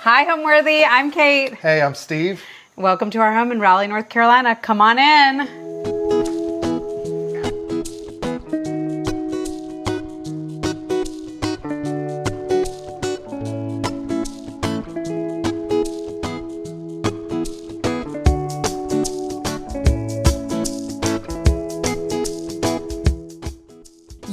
Hi, Homeworthy. I'm Kate. Hey, I'm Steve. Welcome to our home in Raleigh, North Carolina. Come on in.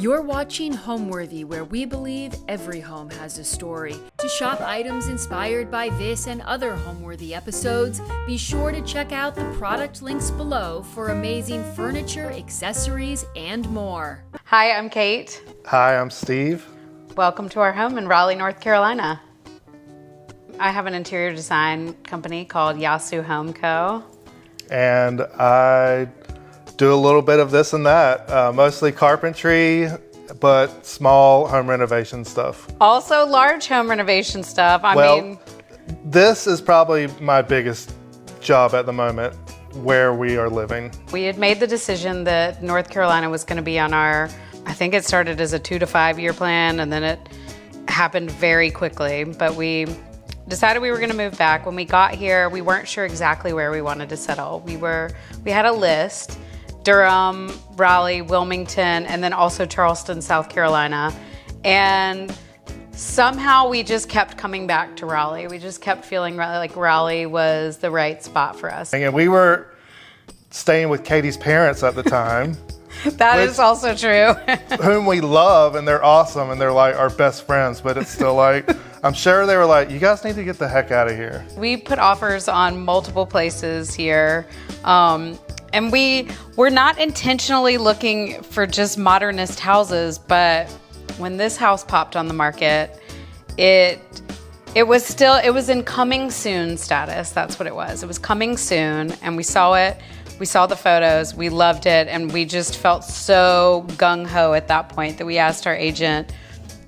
You're watching Homeworthy, where we believe every home has a story. To shop items inspired by this and other Homeworthy episodes, be sure to check out the product links below for amazing furniture, accessories, and more. Hi, I'm Kate. Hi, I'm Steve. Welcome to our home in Raleigh, North Carolina. I have an interior design company called Yasu Home Co. And I do a little bit of this and that, mostly carpentry, but small home renovation stuff. Also large home renovation stuff. I mean, this is probably my biggest job at the moment where we are living. We had made the decision that North Carolina was going to be on our, I think it started as a 2 to 5 year plan, and then it happened very quickly, but we decided we were going to move back. When we got here, we weren't sure exactly where we wanted to settle. We had a list: Durham, Raleigh, Wilmington, and then also Charleston, South Carolina. And somehow we just kept coming back to Raleigh. We just kept feeling like Raleigh was the right spot for us. And we were staying with Katie's parents at the time. That is also true. Whom we love, and they're awesome, and they're like our best friends, but it's still like, I'm sure they were like, you guys need to get the heck out of here. We put offers on multiple places here. And we're not intentionally looking for just modernist houses, but when this house popped on the market, it was in coming soon status. That's what it was. It was coming soon, and we saw it. We saw the photos, we loved it, and we just felt so gung-ho at that point that we asked our agent,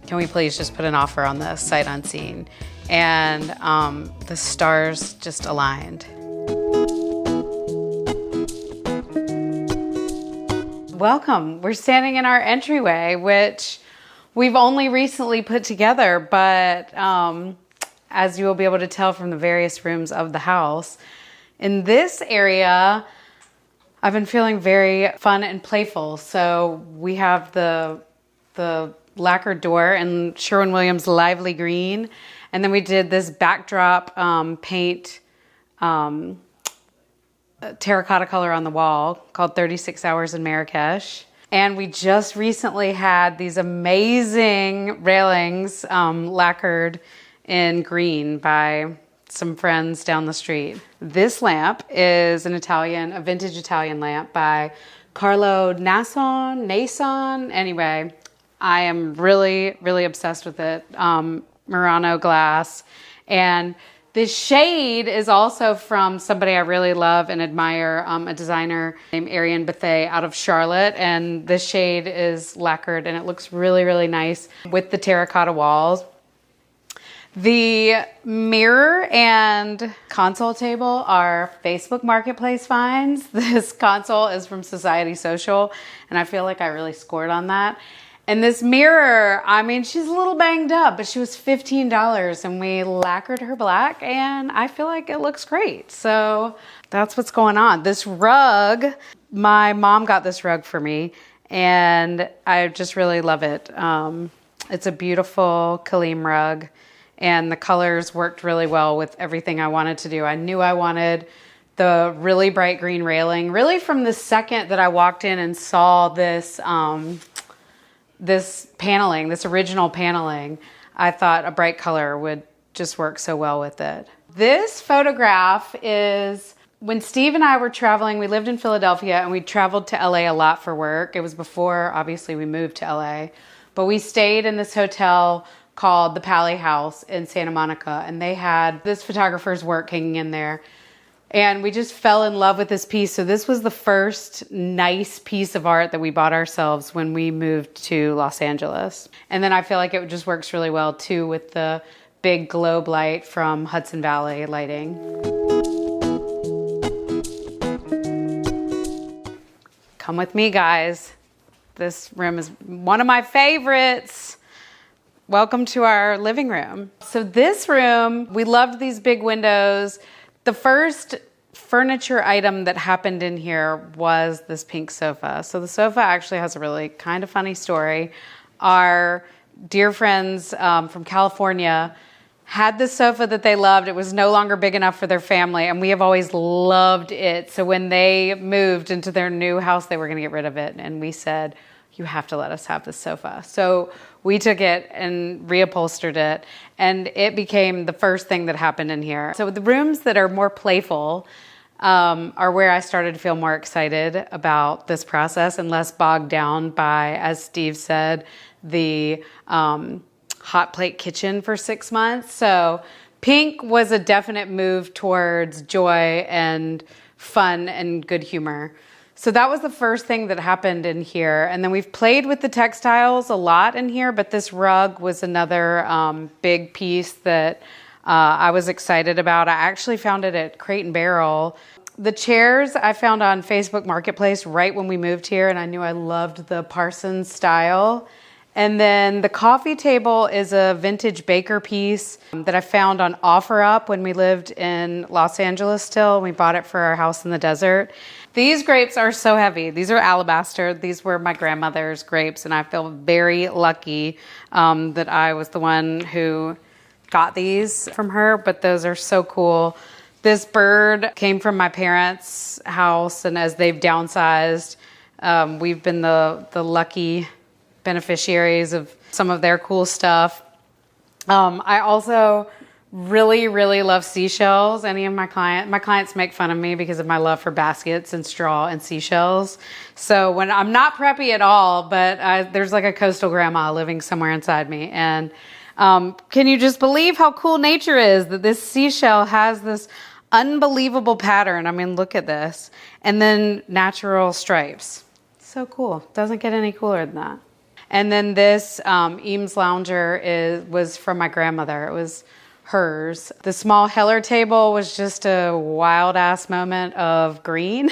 can we please just put an offer on this sight unseen? And the stars just aligned. Welcome. We're standing in our entryway, which we've only recently put together, but as you will be able to tell from the various rooms of the house, in this area, I've been feeling very fun and playful. So we have the lacquered door in Sherwin-Williams lively green, and then we did this backdrop paint terracotta color on the wall called 36 Hours in Marrakesh. And we just recently had these amazing railings lacquered in green by some friends down the street. This lamp is a vintage Italian lamp by Carlo Nason. Anyway, I am really, really obsessed with it. Murano glass. And this shade is also from somebody I really love and admire, a designer named Ariane Bethay out of Charlotte. And this shade is lacquered, and it looks really, really nice with the terracotta walls. The mirror and console table are Facebook Marketplace finds. This console is from Society Social, and I feel like I really scored on that. And this mirror, I mean, she's a little banged up, but she was $15, and we lacquered her black, and I feel like it looks great. So that's what's going on. This rug, my mom got this rug for me, and I just really love it. It's a beautiful Kaleem rug, and the colors worked really well with everything I wanted to do. I knew I wanted the really bright green railing. Really from the second that I walked in and saw this paneling, this original paneling, I thought a bright color would just work so well with it. This photograph is when Steve and I were traveling. We lived in Philadelphia, and we traveled to LA a lot for work. It was before, obviously, we moved to LA, but we stayed in this hotel called the Pally House in Santa Monica, and they had this photographer's work hanging in there. And we just fell in love with this piece. So this was the first nice piece of art that we bought ourselves when we moved to Los Angeles. And then I feel like it just works really well too with the big globe light from Hudson Valley Lighting. Come with me, guys. This room is one of my favorites. welcome to our living room. So this room, we loved these big windows. The first furniture item that happened in here was this pink sofa. So the sofa actually has a really kind of funny story. Our dear friends from California had this sofa that they loved. It was no longer big enough for their family, and we have always loved it. So when they moved into their new house, they were going to get rid of it. And we said, you have to let us have this sofa. So we took it and reupholstered it, and it became the first thing that happened in here. So the rooms that are more playful are where I started to feel more excited about this process and less bogged down by, as Steve said, the hot plate kitchen for 6 months. So pink was a definite move towards joy and fun and good humor. So that was the first thing that happened in here. And then we've played with the textiles a lot in here, but this rug was another big piece that I was excited about. I actually found it at Crate & Barrel. The chairs I found on Facebook Marketplace right when we moved here, and I knew I loved the Parsons style. And then the coffee table is a vintage baker piece that I found on OfferUp when we lived in Los Angeles still. We bought it for our house in the desert. These grapes are so heavy. These are alabaster. These were my grandmother's grapes, and I feel very lucky that I was the one who got these from her, but those are so cool. This bird came from my parents' house, and as they've downsized, we've been the lucky beneficiaries of some of their cool stuff. I also really, really love seashells. Any of my clients make fun of me because of my love for baskets and straw and seashells. So when I'm not preppy at all, but there's like a coastal grandma living somewhere inside me. And can you just believe how cool nature is, that this seashell has this unbelievable pattern? I mean, look at this. And then natural stripes. So cool. Doesn't get any cooler than that. And then this Eames lounger was from my grandmother. It was hers. The small Heller table was just a wild ass moment of green.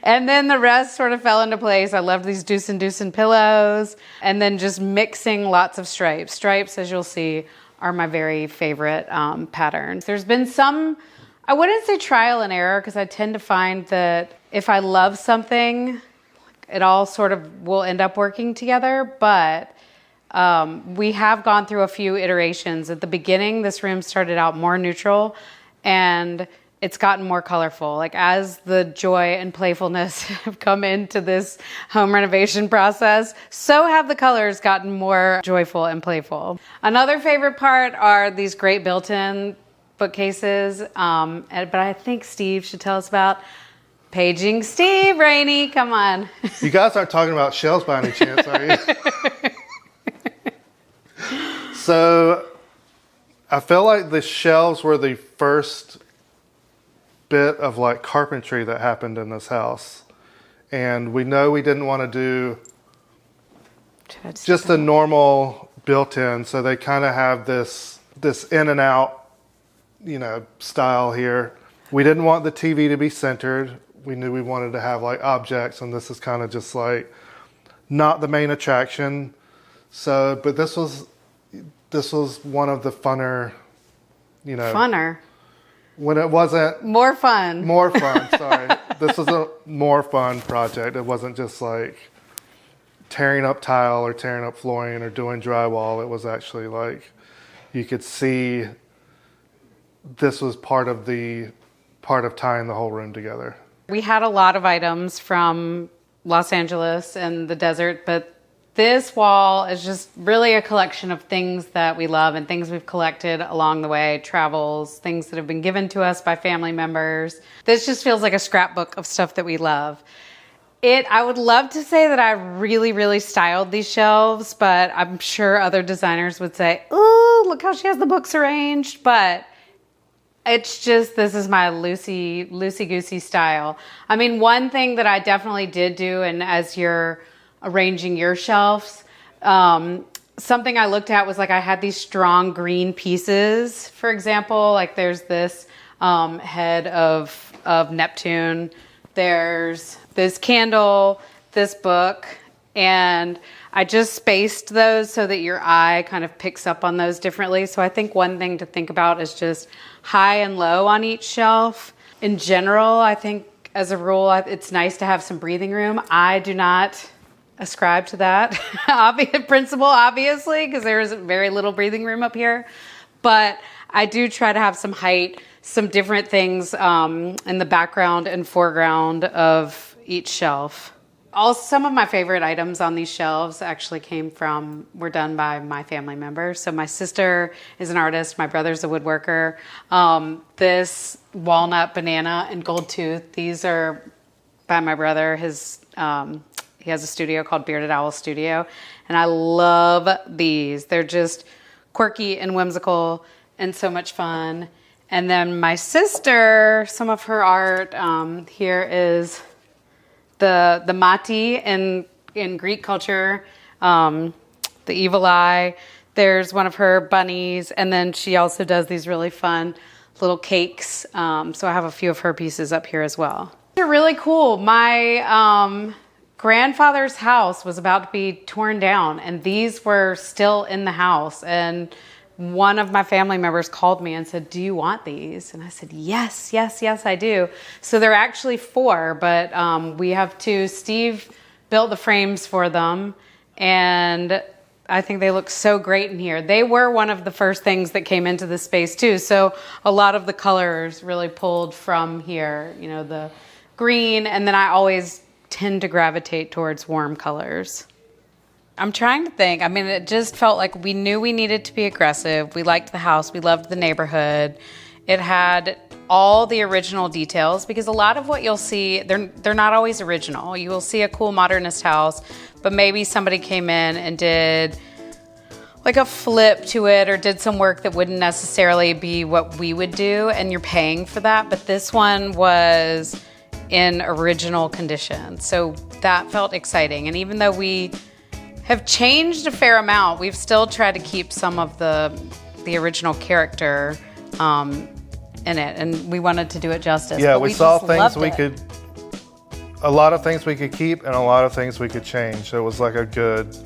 And then the rest sort of fell into place. I loved these Deucin pillows, and then just mixing lots of stripes. Stripes, as you'll see, are my very favorite patterns. There's been some, I wouldn't say trial and error, because I tend to find that if I love something, it all sort of will end up working together, but we have gone through a few iterations. At the beginning, this room started out more neutral, and it's gotten more colorful. Like, as the joy and playfulness have come into this home renovation process, so have the colors gotten more joyful and playful. Another favorite part are these great built-in bookcases, but I think Steve should tell us about paging Steve. Raney, come on. You guys aren't talking about shelves by any chance, are you? So I feel like the shelves were the first bit of like carpentry that happened in this house. And we know we didn't want to do just a normal built-in. So they kind of have this in and out, style here. We didn't want the TV to be centered. We knew we wanted to have like objects, and this is kind of just like not the main attraction. So, but this was one of the funner, Funner. When it wasn't more fun. Sorry. This was a more fun project. It wasn't just like tearing up tile or tearing up flooring or doing drywall. It was actually like, you could see this was part of tying the whole room together. We had a lot of items from Los Angeles and the desert, but this wall is just really a collection of things that we love and things we've collected along the way, travels, things that have been given to us by family members. This just feels like a scrapbook of stuff that we love. I would love to say that I really, really styled these shelves, but I'm sure other designers would say, ooh, look how she has the books arranged. But it's just, this is my loosey-goosey style. I mean, one thing that I definitely did do, and as you're arranging your shelves, something I looked at was like, I had these strong green pieces. For example, like there's this head of Neptune. There's this candle, this book, And I just spaced those so that your eye kind of picks up on those differently. So I think one thing to think about is just high and low on each shelf. In general, I think as a rule, it's nice to have some breathing room. I do not ascribe to that principle, obviously, because there is very little breathing room up here. But I do try to have some height, some different things in the background and foreground of each shelf. Some of my favorite items on these shelves actually were done by my family members. So my sister is an artist, my brother's a woodworker. This walnut, banana, and gold tooth, these are by my brother. He has a studio called Bearded Owl Studio, and I love these. They're just quirky and whimsical and so much fun. And then my sister, some of her art, here is the mati in Greek culture, the evil eye. There's one of her bunnies, and then she also does these really fun little cakes. So I have a few of her pieces up here as well. They're really cool. My grandfather's house was about to be torn down, and these were still in the house. And one of my family members called me and said, "Do you want these?" And I said, yes, I do. So they're actually 4, but we have 2. Steve built the frames for them, and I think they look so great in here. They were one of the first things that came into the space too. So a lot of the colors really pulled from here, the green, and then I always tend to gravitate towards warm colors. I'm trying to think. It just felt like we knew we needed to be aggressive. We liked the house. We loved the neighborhood. It had all the original details, because a lot of what you'll see, they're not always original. You will see a cool modernist house, but maybe somebody came in and did like a flip to it or did some work that wouldn't necessarily be what we would do, and you're paying for that. But this one was in original condition. So that felt exciting. And even though we have changed a fair amount, we've still tried to keep some of the original character in it, and we wanted to do it justice. Yeah, but we saw things a lot of things we could keep and a lot of things we could change. So it was like a good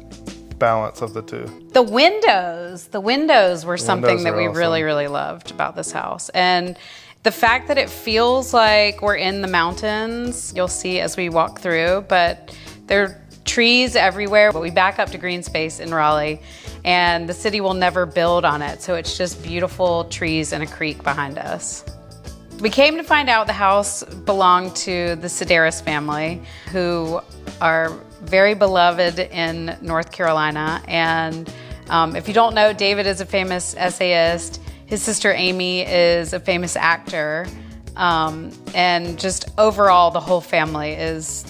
balance of the two. The windows were something that we awesome. really, really loved about this house. And the fact that it feels like we're in the mountains, you'll see as we walk through, but there are trees everywhere. But we back up to green space in Raleigh, and the city will never build on it. So it's just beautiful trees and a creek behind us. We came to find out the house belonged to the Sedaris family, who are very beloved in North Carolina. And if you don't know, David is a famous essayist. His sister Amy is a famous actor. And just overall, the whole family is,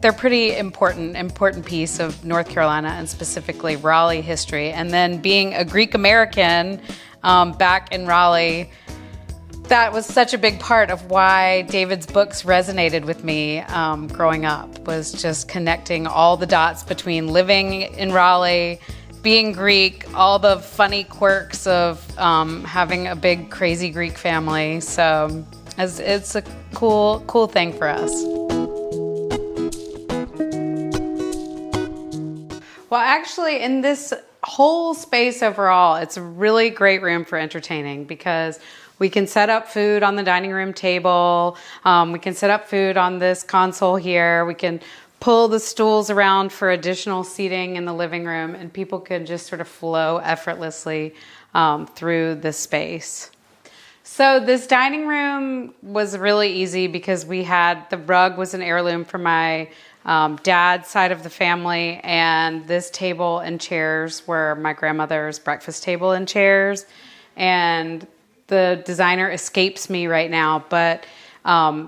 they're pretty important piece of North Carolina and specifically Raleigh history. And then being a Greek American back in Raleigh, that was such a big part of why David's books resonated with me growing up, was just connecting all the dots between living in Raleigh, being Greek, all the funny quirks of having a big crazy Greek family. So it's a cool thing for us. Well, actually, in this whole space overall, it's a really great room for entertaining, because we can set up food on the dining room table. We can set up food on this console here. We can pull the stools around for additional seating in the living room, and people can just sort of flow effortlessly through this space. So this dining room was really easy because the rug was an heirloom from my dad's side of the family, and this table and chairs were my grandmother's breakfast table and chairs. And the designer escapes me right now, but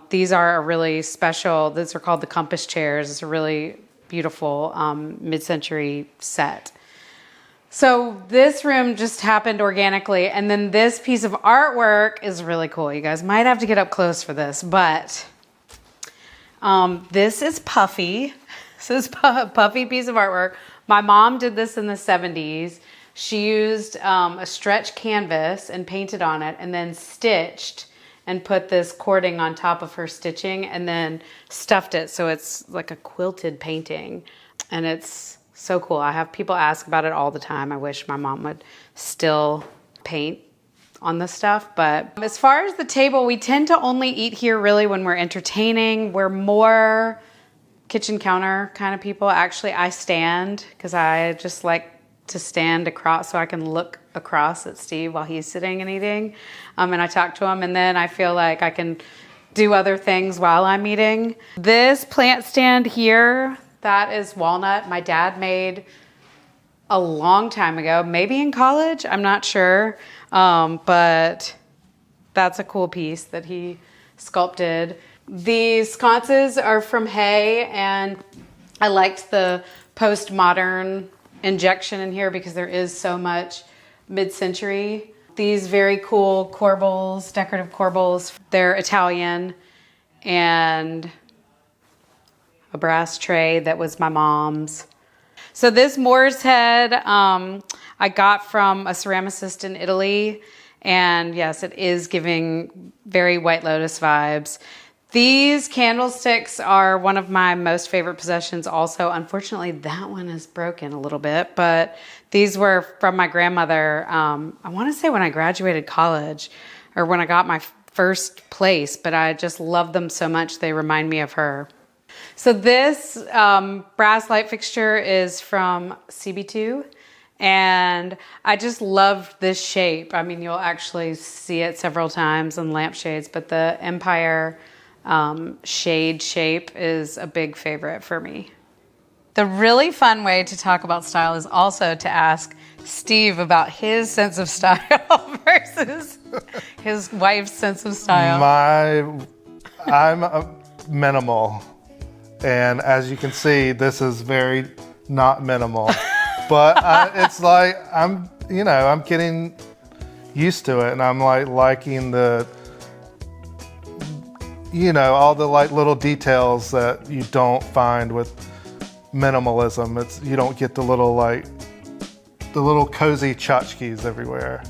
these are a really special, these are called the compass chairs. It's a really beautiful mid-century set. So this room just happened organically. And then this piece of artwork is really cool. You guys might have to get up close for this, but this is Puffy. This is a Puffy piece of artwork. My mom did this in the 70s. She used a stretch canvas and painted on it and then stitched and put this cording on top of her stitching and then stuffed it so it's like a quilted painting. And it's so cool. I have people ask about it all the time. I wish my mom would still paint on this stuff. But as far as the table, we tend to only eat here really when we're entertaining. We're more kitchen counter kind of people. Actually, I stand because I just like to stand across so I can look across at Steve while he's sitting and eating. And I talk to him, and then I feel like I can do other things while I'm eating. This plant stand here, that is walnut. My dad made a long time ago, maybe in college, I'm not sure. But that's a cool piece that he sculpted. These sconces are from hay, and I liked the postmodern injection in here because there is so much mid-century. These very cool corbels, decorative corbels, they're Italian, and a brass tray that was my mom's. So this Moor's head I got from a ceramicist in Italy, and yes, it is giving very White Lotus vibes. These candlesticks are one of my most favorite possessions also. Unfortunately, that one is broken a little bit, but these were from my grandmother, I want to say when I graduated college or when I got my first place, but I just love them so much. They remind me of her. So this brass light fixture is from CB2, and I just love this shape. I mean, you'll actually see it several times in lampshades, but the Empire shade shape is a big favorite for me. The really fun way to talk about style is also to ask Steve about his sense of style versus his wife's sense of style. I'm minimal. And as you can see, this is very not minimal, but it's like, I'm getting used to it, and I'm like liking the, all the like little details that you don't find with minimalism. You don't get the little cozy tchotchkes everywhere.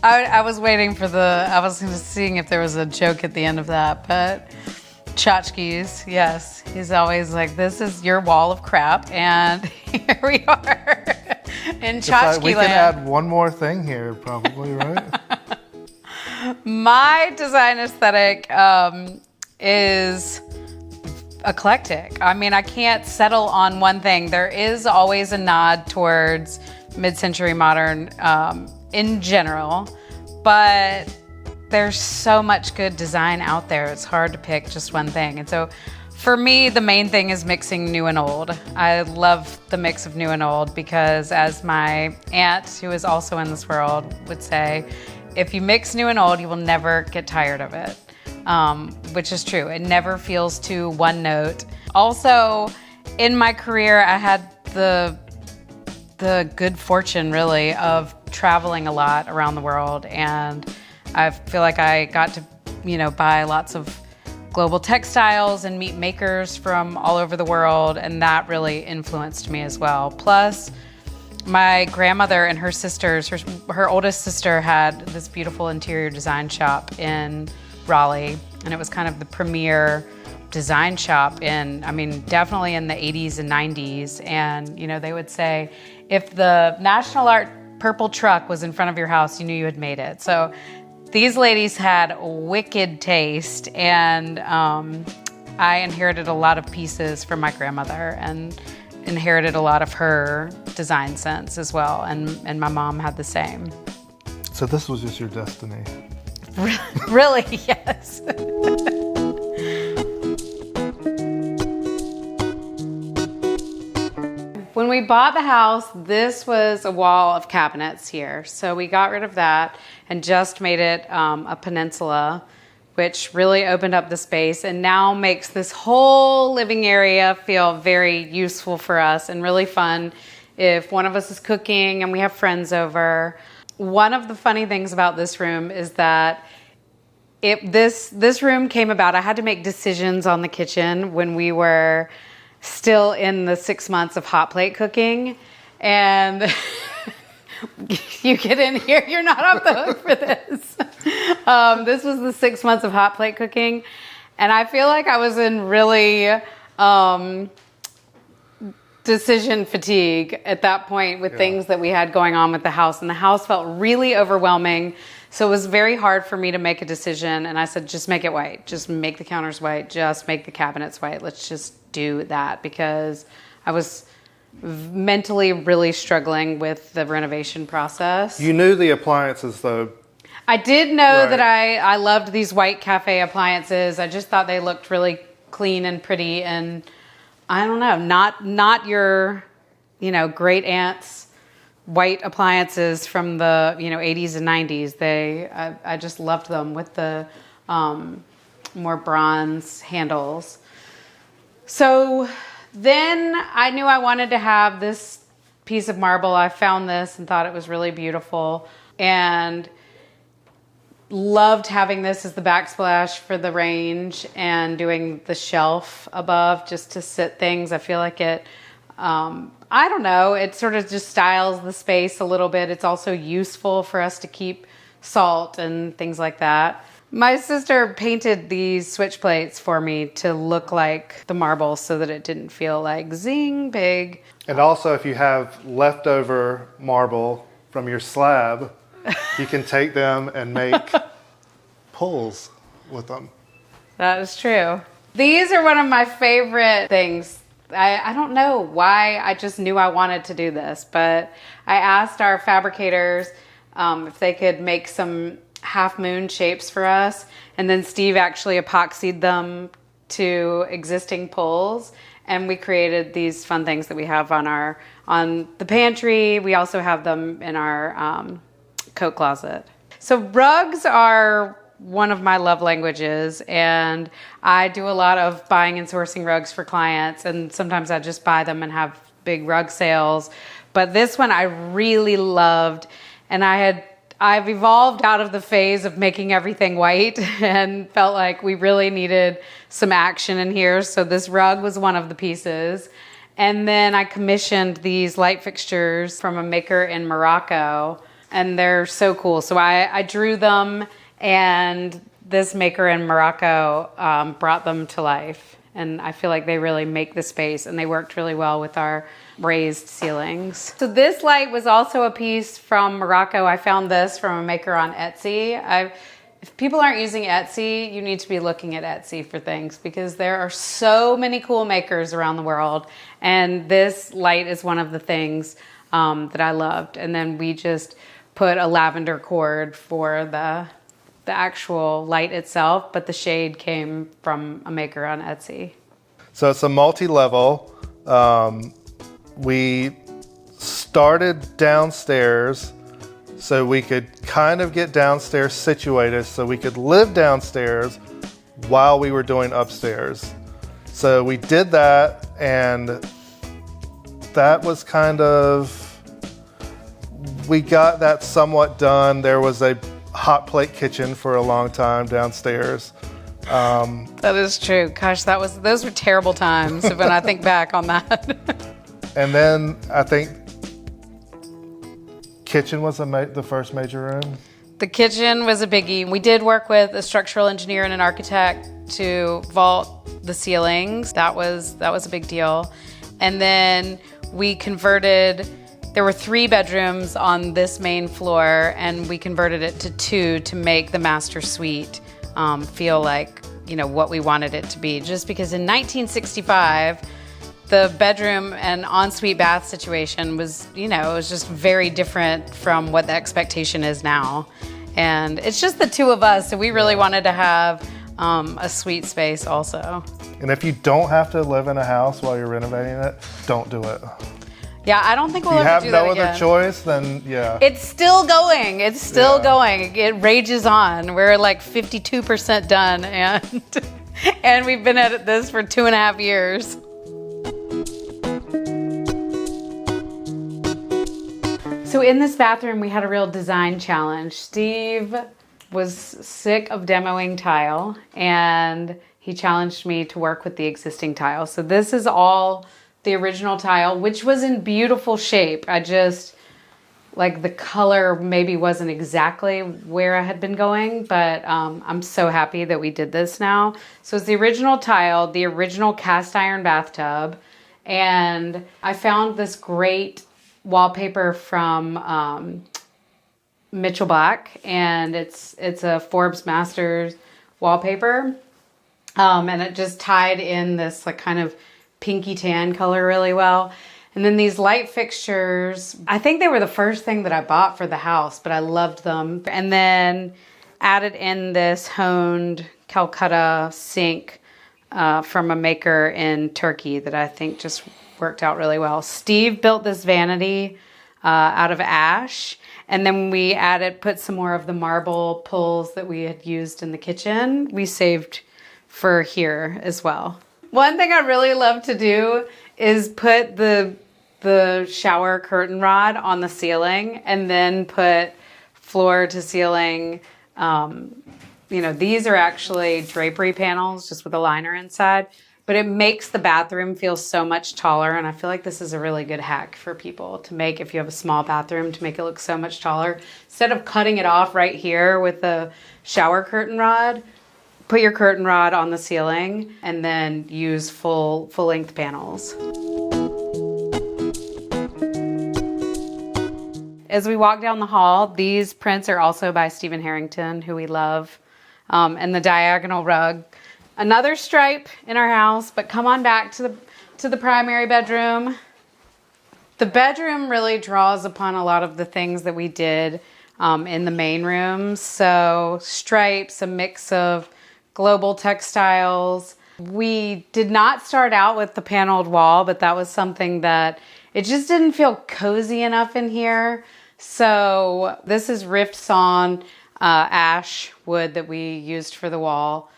I was waiting for I was seeing if there was a joke at the end of that, but tchotchkes, yes. He's always like, this is your wall of crap, and here we are in tchotchke We land. can add one more thing here, probably, right? My design aesthetic is eclectic. I mean, I can't settle on one thing. There is always a nod towards mid-century modern in general, but there's so much good design out there. It's hard to pick just one thing. And so for me, the main thing is mixing new and old. I love the mix of new and old because, as my aunt, who is also in this world, would say, if you mix new and old, you will never get tired of it, which is true. It never feels too one note. Also, in my career, I had the good fortune, really, of traveling a lot around the world, and I feel like I got to, buy lots of global textiles and meet makers from all over the world, and that really influenced me as well. Plus, my grandmother and her sisters, her oldest sister had this beautiful interior design shop in Raleigh, and it was kind of the premier design shop definitely in the 80s and 90s. And, they would say, if the National Art purple truck was in front of your house, you knew you had made it. So these ladies had wicked taste, and I inherited a lot of pieces from my grandmother and inherited a lot of her design sense as well, and my mom had the same. So this was just your destiny. Really, yes. When we bought the house, this was a wall of cabinets here. So we got rid of that and just made it a peninsula, which really opened up the space and now makes this whole living area feel very useful for us and really fun if one of us is cooking and we have friends over. One of the funny things about this room is that this room came about. I had to make decisions on the kitchen when we were still in the 6 months of hot plate cooking, and you get in here, you're not off the hook for this. This was the 6 months of hot plate cooking. And I feel like I was in really decision fatigue at that point with things that we had going on with the house. And the house felt really overwhelming. So it was very hard for me to make a decision. And I said, just make it white. Just make the counters white. Just make the cabinets white. Let's just do that, because I was mentally really struggling with the renovation process. You knew the appliances, though. I did know that I loved these white cafe appliances. I just thought they looked really clean and pretty, and I don't know, not your, great aunt's white appliances from the 80s and 90s. I just loved them with the more bronze handles. So then I knew I wanted to have this piece of marble. I found this and thought it was really beautiful, and loved having this as the backsplash for the range and doing the shelf above just to sit things. I feel like it, I don't know, it sort of just styles the space a little bit. It's also useful for us to keep salt and things like that. My sister painted these switch plates for me to look like the marble so that it didn't feel like zing big. And also, if you have leftover marble from your slab, you can take them and make pulls with them. That is true. These are one of my favorite things. I don't know why, I just knew I wanted to do this, but I asked our fabricators if they could make some half moon shapes for us, and then Steve actually epoxied them to existing pulls, and we created these fun things that we have on the pantry. We also have them in our coat closet. So rugs are one of my love languages, and I do a lot of buying and sourcing rugs for clients, and sometimes I just buy them and have big rug sales. But this one I really loved, and I've evolved out of the phase of making everything white and felt like we really needed some action in here. So this rug was one of the pieces. And then I commissioned these light fixtures from a maker in Morocco, and they're so cool. So I drew them, and this maker in Morocco brought them to life. And I feel like they really make the space, and they worked really well with our raised ceilings. So this light was also a piece from Morocco. I found this from a maker on Etsy. If people aren't using Etsy, you need to be looking at Etsy for things, because there are so many cool makers around the world. And this light is one of the things that I loved. And then we just put a lavender cord for the actual light itself, but the shade came from a maker on Etsy. So it's a multi-level. We started downstairs so we could kind of get downstairs situated so we could live downstairs while we were doing upstairs. So we did that, and that was we got that somewhat done. There was a hot plate kitchen for a long time downstairs. That is true. Gosh, those were terrible times when I think back on that. And then I think kitchen was the first major room. The kitchen was a biggie. We did work with a structural engineer and an architect to vault the ceilings. That was a big deal. And then we converted. There were 3 bedrooms on this main floor, and we converted it to 2 to make the master suite feel like, what we wanted it to be. Just because in 1965, the bedroom and ensuite bath situation was, it was just very different from what the expectation is now. And it's just the 2 of us, so we really wanted to have a suite space also. And if you don't have to live in a house while you're renovating it, don't do it. Yeah, I don't think we'll ever do that again. If you have no other choice, then yeah. It's still going. It's still going. It rages on. We're like 52% done, and we've been at this for 2.5 years. So in this bathroom, we had a real design challenge. Steve was sick of demoing tile, and he challenged me to work with the existing tile. So this is all the original tile, which was in beautiful shape. like the color maybe wasn't exactly where I had been going, but I'm so happy that we did this now. So it's the original tile, the original cast iron bathtub, and I found this great wallpaper from Mitchell Black, and it's a Forbes Masters wallpaper, and it just tied in this like kind of pinky tan color really well. And then these light fixtures, I think they were the first thing that I bought for the house, but I loved them. And then added in this honed Calcutta sink from a maker in Turkey that I think just worked out really well. Steve built this vanity out of ash. And then we put some more of the marble pulls that we had used in the kitchen. We saved for here as well. One thing I really love to do is put the shower curtain rod on the ceiling and then put floor to ceiling. These are actually drapery panels just with a liner inside, but it makes the bathroom feel so much taller. And I feel like this is a really good hack for people to make if you have a small bathroom, to make it look so much taller. Instead of cutting it off right here with the shower curtain rod, put your curtain rod on the ceiling and then use full length panels. As we walk down the hall, these prints are also by Stephen Harrington, who we love, and the diagonal rug. Another stripe in our house, but come on back to the primary bedroom. The bedroom really draws upon a lot of the things that we did in the main rooms. So stripes, a mix of global textiles. We did not start out with the paneled wall, but that was something that it just didn't feel cozy enough in here. So this is rift sawn ash wood that we used for the wall.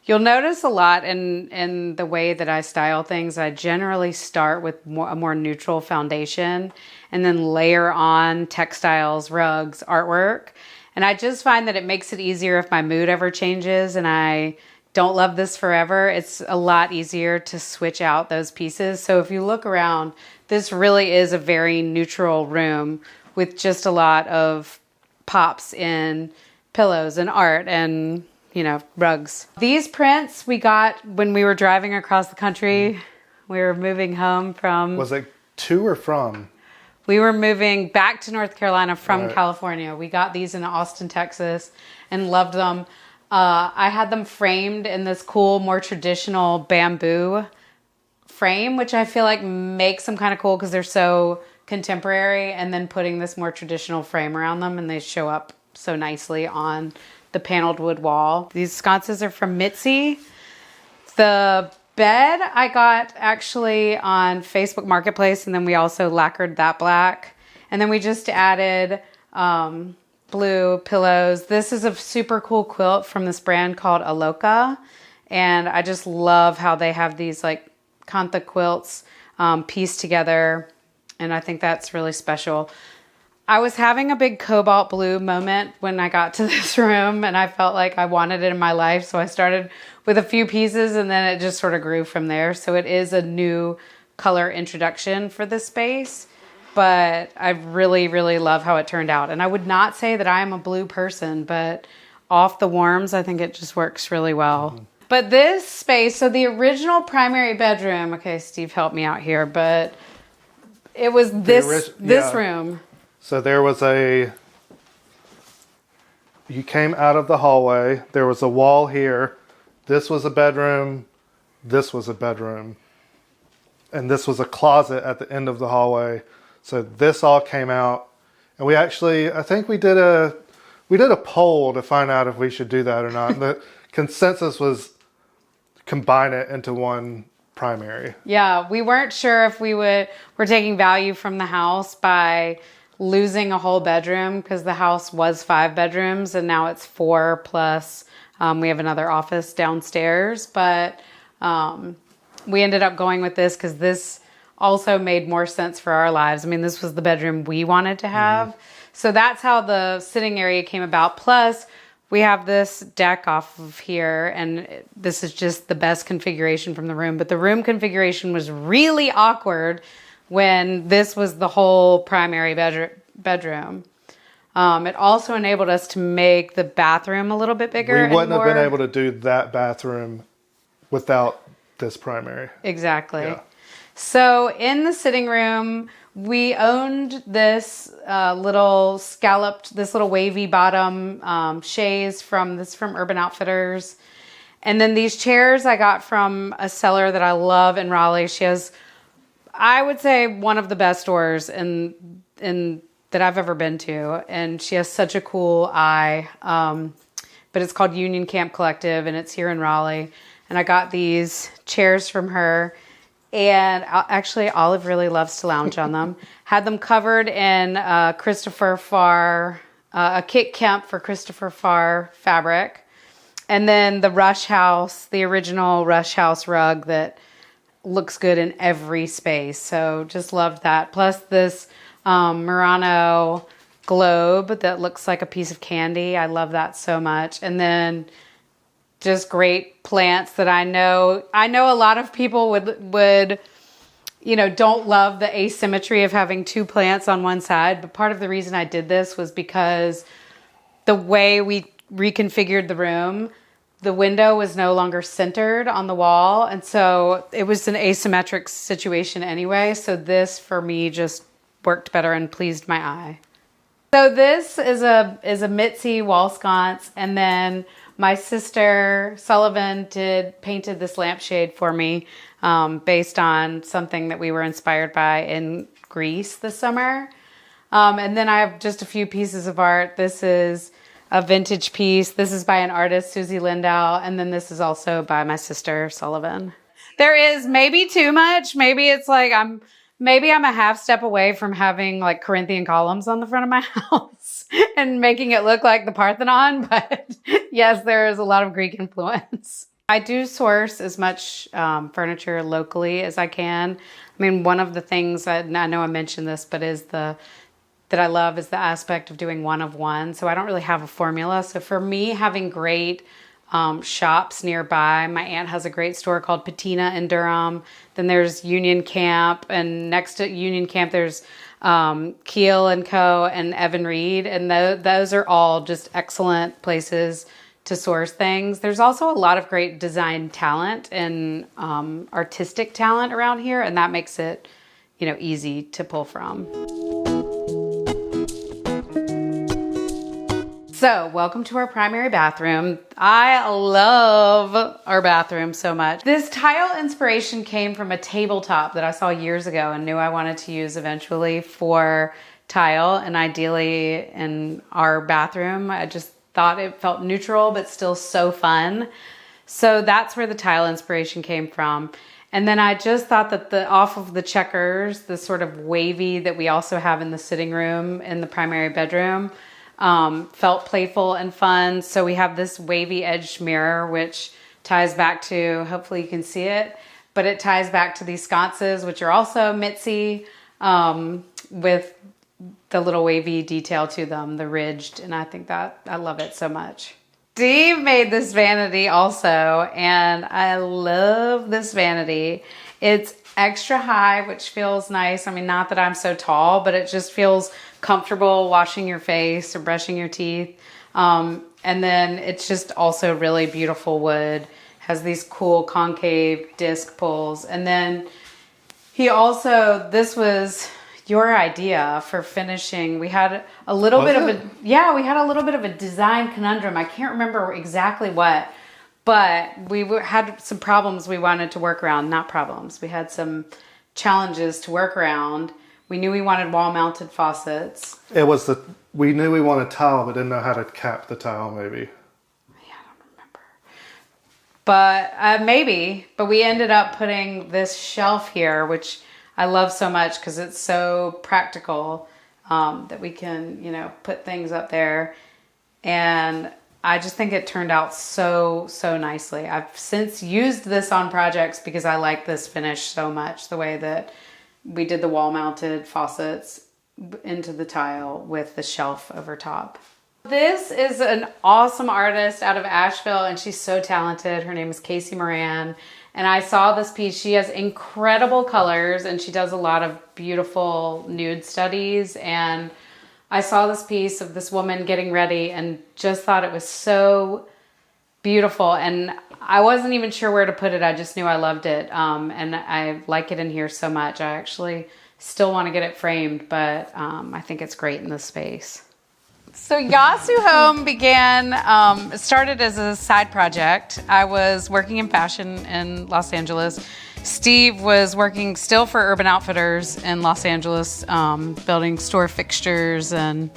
You'll notice a lot in the way that I style things. I generally start with a more neutral foundation and then layer on textiles, rugs, artwork. And I just find that it makes it easier if my mood ever changes and I don't love this forever. It's a lot easier to switch out those pieces. So if you look around, this really is a very neutral room with just a lot of pops in pillows and art and, rugs. These prints we got when we were driving across the country. We were moving home from... Was it to or from? We were moving back to North Carolina from California. We got these in Austin, Texas, and loved them. I had them framed in this cool, more traditional bamboo frame, which I feel like makes them kind of cool because they're so contemporary, and then putting this more traditional frame around them, and they show up so nicely on the paneled wood wall. These sconces are from Mitzi. The bed I got actually on Facebook Marketplace, and then we also lacquered that black. And then we just added blue pillows. This is a super cool quilt from this brand called Aloka. And I just love how they have these like kantha quilts pieced together. And I think that's really special. I was having a big cobalt blue moment when I got to this room, and I felt like I wanted it in my life. So I started with a few pieces and then it just sort of grew from there. So it is a new color introduction for this space, but I really, really love how it turned out. And I would not say that I am a blue person, but off the warms, I think it just works really well. Mm-hmm. But this space, so the original primary bedroom, okay, Steve helped me out here, but it was this room. So there was you came out of the hallway, there was a wall here, this was a bedroom, this was a bedroom, and this was a closet at the end of the hallway. So this all came out, and we actually, I think we did a poll to find out if we should do that or not. The consensus was combine it into one primary. Yeah, we weren't sure if we're taking value from the house by losing a whole bedroom, because the house was 5 bedrooms and now it's 4 plus we have another office downstairs, but we ended up going with this because this also made more sense for our lives. I mean, this was the bedroom we wanted to have. Mm-hmm. So that's how the sitting area came about. Plus we have this deck off of here, and this is just the best configuration from the room, but the room configuration was really awkward when this was the whole primary bedroom. It also enabled us to make the bathroom a little bit bigger. We wouldn't have been able to do that bathroom without this primary. Exactly. Yeah. So in the sitting room, we owned this little scalloped, this little wavy bottom chaise from Urban Outfitters. And then these chairs I got from a seller that I love in Raleigh. She has, I would say, one of the best stores in that I've ever been to. And she has such a cool eye. But it's called Union Camp Collective, and it's here in Raleigh. And I got these chairs from her. And actually, Olive really loves to lounge on them. Had them covered in Christopher Farr, a Kit Kemp for Christopher Farr fabric. And then the Rush House, the original Rush House rug that looks good in every space. So just loved that. Plus this Murano globe that looks like a piece of candy. I love that so much. And then just great plants that I know a lot of people would don't love the asymmetry of having two plants on one side. But part of the reason I did this was because the way we reconfigured the room, the window was no longer centered on the wall. And so it was an asymmetric situation anyway. So this for me just worked better and pleased my eye. So this is a Mitzi wall sconce, and then my sister Sullivan painted this lampshade for me based on something that we were inspired by in Greece this summer. And then I have just a few pieces of art. This is a vintage piece. This is by an artist, Susie Lindau, and then this is also by my sister Sullivan. There is maybe too much. Maybe it's like I'm a half step away from having like Corinthian columns on the front of my house and making it look like the Parthenon. But yes, there is a lot of Greek influence. I do source as much furniture locally as I can. I mean, one of the things, I know I mentioned this, but that I love is the aspect of doing one of one. So I don't really have a formula. So for me, having great shops nearby. My aunt has a great store called Patina in Durham. Then there's Union Camp, and next to Union Camp there's Keel and Co. and Evan Reed, and those are all just excellent places to source things. There's also a lot of great design talent and artistic talent around here, and that makes it, easy to pull from. So, welcome to our primary bathroom. I love our bathroom so much. This tile inspiration came from a tabletop that I saw years ago and knew I wanted to use eventually for tile, and ideally in our bathroom. I just thought it felt neutral but still so fun. So that's where the tile inspiration came from. And then I just thought that off of the checkers, the sort of wavy that we also have in the sitting room in the primary bedroom, felt playful and fun. So we have this wavy edged mirror, which ties back to, hopefully you can see it, but it ties back to these sconces, which are also Mitzi, with the little wavy detail to them, the ridged. And I think that I love it so much. Steve made this vanity also, and I love this vanity. It's extra high, which feels nice. I mean, not that I'm so tall, but it just feels comfortable washing your face or brushing your teeth. And then it's just also really beautiful wood. Has these cool concave disc pulls. And then this was your idea for finishing. We had a little bit of a design conundrum. I can't remember exactly what, but we had some problems we wanted to work around. Not problems. We had some challenges to work around. We knew we wanted wall-mounted faucets. We knew we wanted tile, but didn't know how to cap the tile, maybe. Yeah, I don't remember. But maybe. But we ended up putting this shelf here, which I love so much because it's so practical that we can, put things up there. And I just think it turned out so, so nicely. I've since used this on projects because I like this finish so much, the way that we did the wall-mounted faucets into the tile with the shelf over top. This is an awesome artist out of Asheville, and she's so talented. Her name is Casey Moran, and I saw this piece. She has incredible colors, and she does a lot of beautiful nude studies, and I saw this piece of this woman getting ready and just thought it was so beautiful. And I wasn't even sure where to put it. I just knew I loved it. And I like it in here so much. I actually still want to get it framed, but I think it's great in this space. So Yasu Home started as a side project. I was working in fashion in Los Angeles. Steve was working still for Urban Outfitters in Los Angeles, building store fixtures. And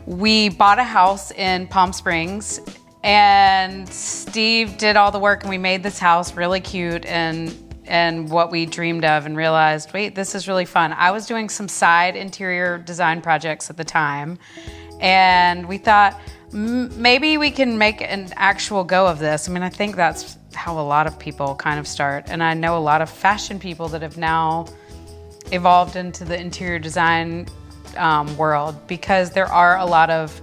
we bought a house in Palm Springs, and Steve did all the work, and we made this house really cute and what we dreamed of, and realized, wait, this is really fun. I was doing some side interior design projects at the time, and we thought maybe we can make an actual go of this. I mean, I think that's how a lot of people kind of start. And I know a lot of fashion people that have now evolved into the interior design world, because there are a lot of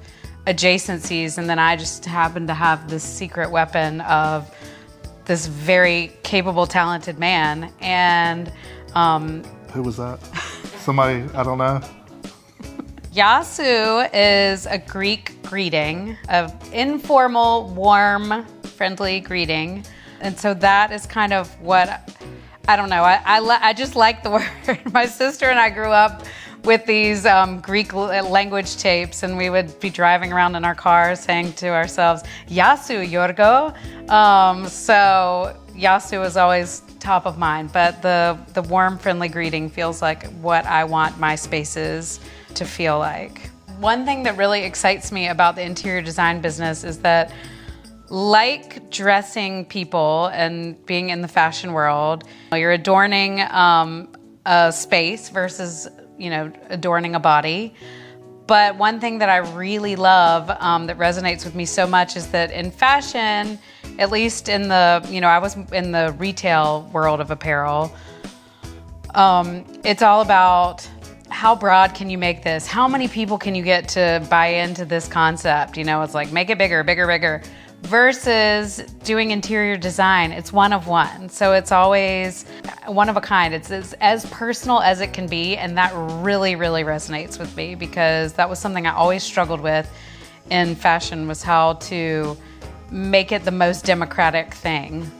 adjacencies. And then I just happen to have this secret weapon of this very capable, talented man. And who was that? Somebody I don't know. Yasu is a Greek greeting, an informal, warm, friendly greeting. And so that is kind of what, I don't know, I just like the word. My sister and I grew up with these Greek language tapes, and we would be driving around in our cars saying to ourselves, Yasu, Yorgo. So Yasu is always top of mind, but the warm, friendly greeting feels like what I want my spaces to feel like. One thing that really excites me about the interior design business is that, like dressing people and being in the fashion world, you're adorning a space versus, adorning a body. But one thing that I really love that resonates with me so much is that in fashion, at least in the, I was in the retail world of apparel, it's all about how broad can you make this? How many people can you get to buy into this concept? It's like, make it bigger, bigger, bigger. Versus doing interior design, it's one of one. So it's always one of a kind. It's as personal as it can be. And that really, really resonates with me, because that was something I always struggled with in fashion, was how to make it the most democratic thing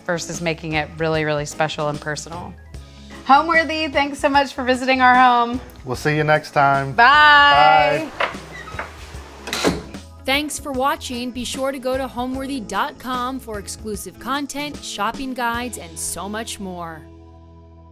versus making it really, really special and personal. Homeworthy, thanks so much for visiting our home. We'll see you next time. Bye. Bye. Thanks for watching. Be sure to go to homeworthy.com for exclusive content, shopping guides, and so much more.